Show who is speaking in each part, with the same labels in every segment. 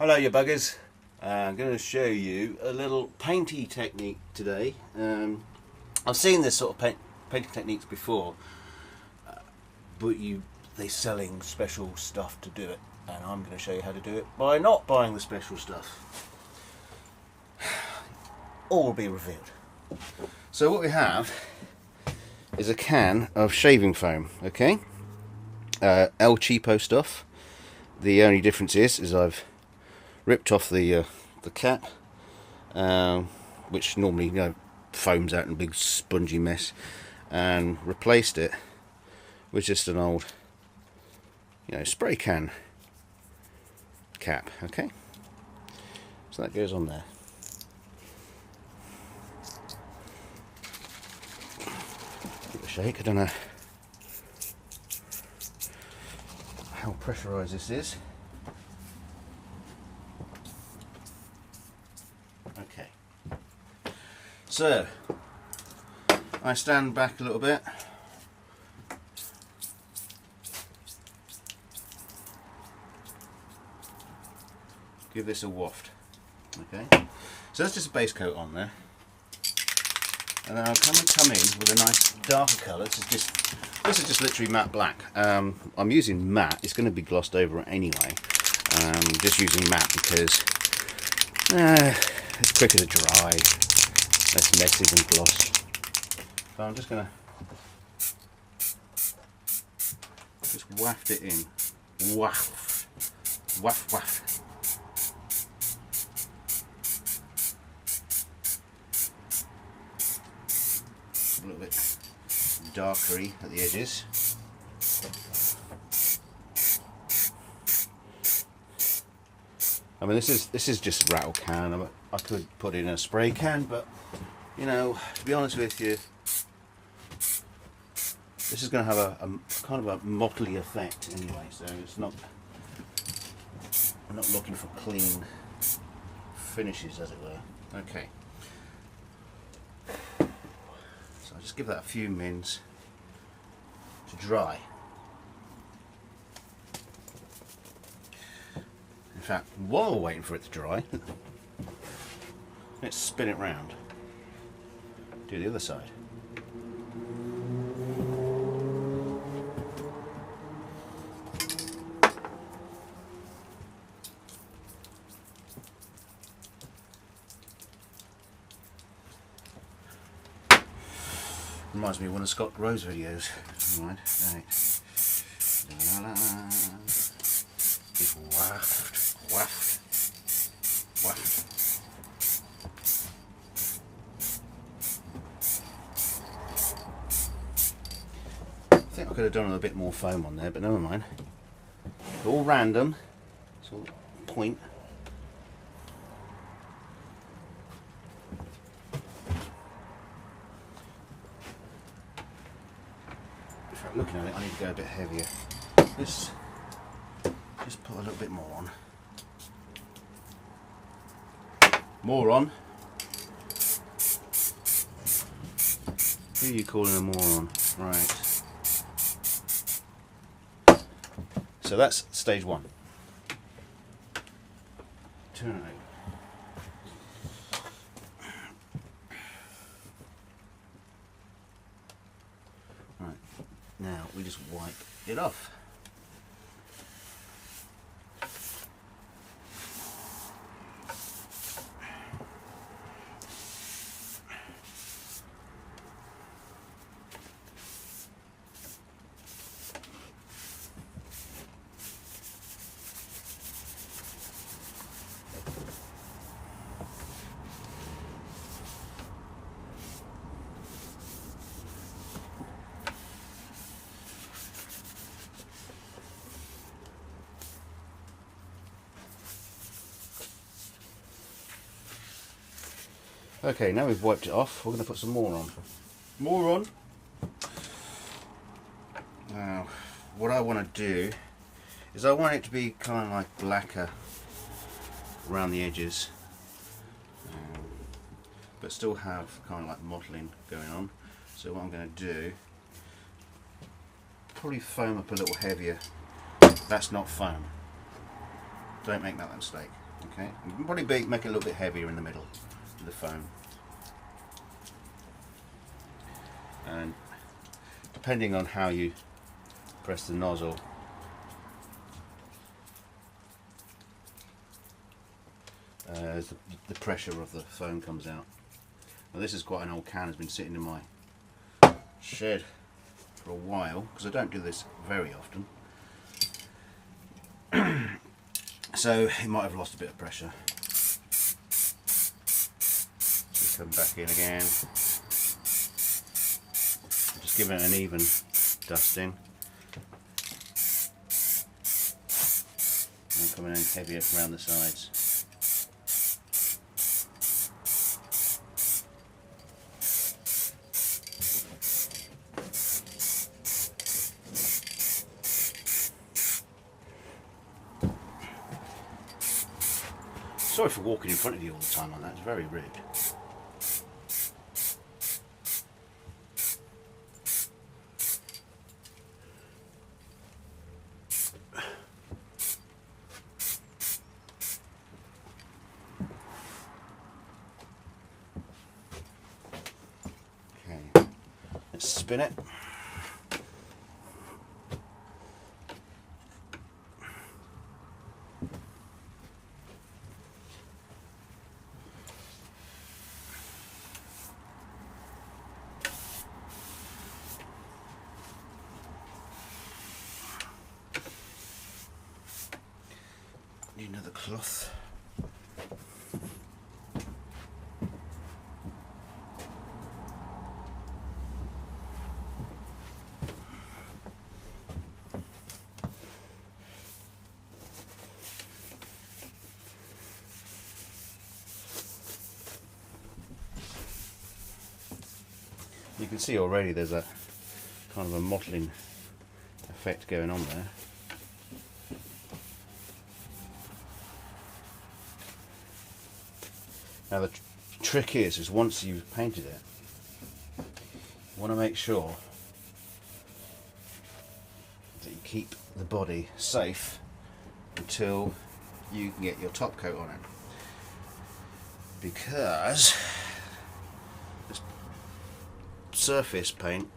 Speaker 1: Hello you buggers. I'm going to show you a little painty technique today. I've seen this sort of painting techniques before, but they're selling special stuff to do it, and I'm going to show you how to do it by not buying the special stuff. All will be revealed. So what we have is a can of shaving foam, okay? cheapo stuff. The only difference is I've ripped off the cap, which normally foams out in a big spongy mess, and replaced it with just an old spray can cap. Okay, so that goes on there. Give it a shake. I don't know how pressurized this is. Okay, so I stand back a little bit, give this a waft. Okay, so that's just a base coat on there, and then I'll come in with a nice darker colour. This is just literally matte black. I'm using matte. It's going to be glossed over anyway. Just using matte because it's quicker to dry, less messy than gloss. So I'm just going to just waft it in. Waft. Waft, waft. A little bit darkery at the edges. I mean, this is just rattle can. I could put it in a spray can, but to be honest with you, this is going to have a kind of a motley effect anyway. So it's not. I'm not looking for clean finishes, as it were. Okay. So I'll just give that a few mins to dry. In fact, while we're waiting for it to dry, let's spin it round. Do the other side. Reminds me of one of Scott Grove's videos. Right. Just waft, waft, waft. I think I could have done a bit more foam on there, but never mind. It's all random. It's all point. Looking at it, I need to go a bit heavier. Just put a little bit more on. More on. Who are you calling a moron? Right. So that's stage one. Turn it over. Now we just wipe it off. Okay, now we've wiped it off, we're going to put some more on. More on. Now, what I want to do is I want it to be kind of like blacker around the edges, but still have kind of like mottling going on. So what I'm going to do, probably foam up a little heavier. That's not foam. Don't make that mistake. Okay, you can probably make it a little bit heavier in the middle of the foam. And depending on how you press the nozzle, as the pressure of the foam comes out. Now this is quite an old can, it's been sitting in my shed for a while because I don't do this very often. So it might have lost a bit of pressure. Just come back in again. Just giving it an even dusting. And coming in heavier around the sides. Sorry for walking in front of you all the time on that, it's very rude. Okay, let's spin it. Need another cloth. You can see already there's a kind of a mottling effect going on there. Now the trick is once you've painted it, you want to make sure that you keep the body safe until you can get your top coat on it, because this surface paint,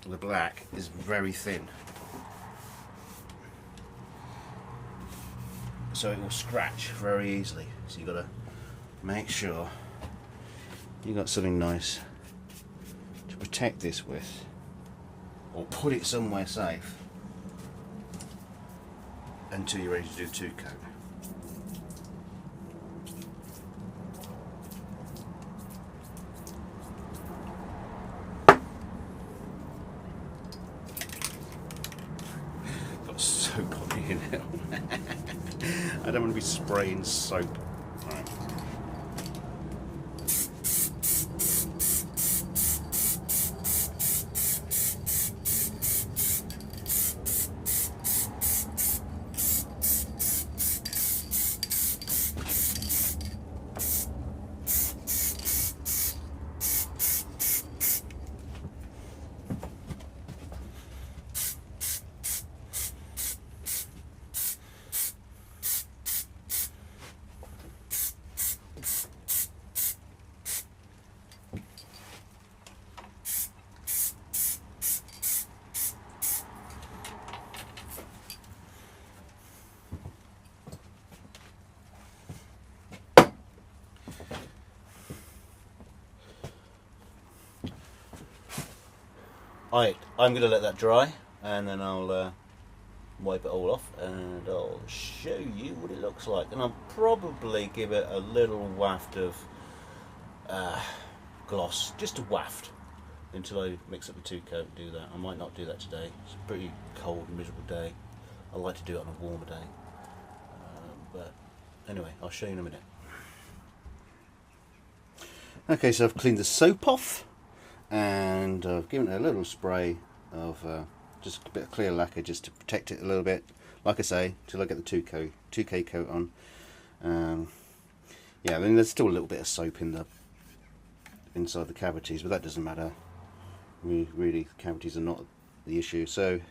Speaker 1: the black, is very thin, so it will scratch very easily. So you've got to make sure you got something nice to protect this with, or put it somewhere safe until you're ready to do two coat. Got soap on me now. I don't want to be spraying soap. Right. I'm going to let that dry, and then I'll wipe it all off and I'll show you what it looks like. And I'll probably give it a little waft of gloss, just a waft, until I mix up the two coat and do that. I might not do that today. It's a pretty cold, miserable day. I like to do it on a warmer day. But anyway, I'll show you in a minute. Okay, so I've cleaned the soap off, and I've given it a little spray of just a bit of clear lacquer just to protect it a little bit, like I say, till I get the 2K coat on. Yeah, I mean there's still a little bit of soap in the inside the cavities, but that doesn't matter. Really, the cavities are not the issue. So,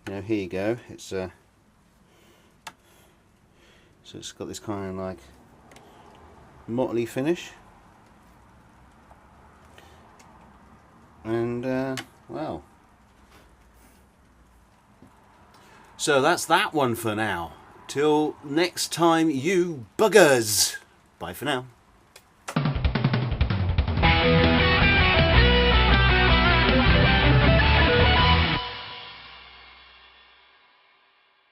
Speaker 1: you know, here you go. It's So it's got this kind of like motley finish. And well, so that's that one for now. Till next time, you buggers. Bye for now.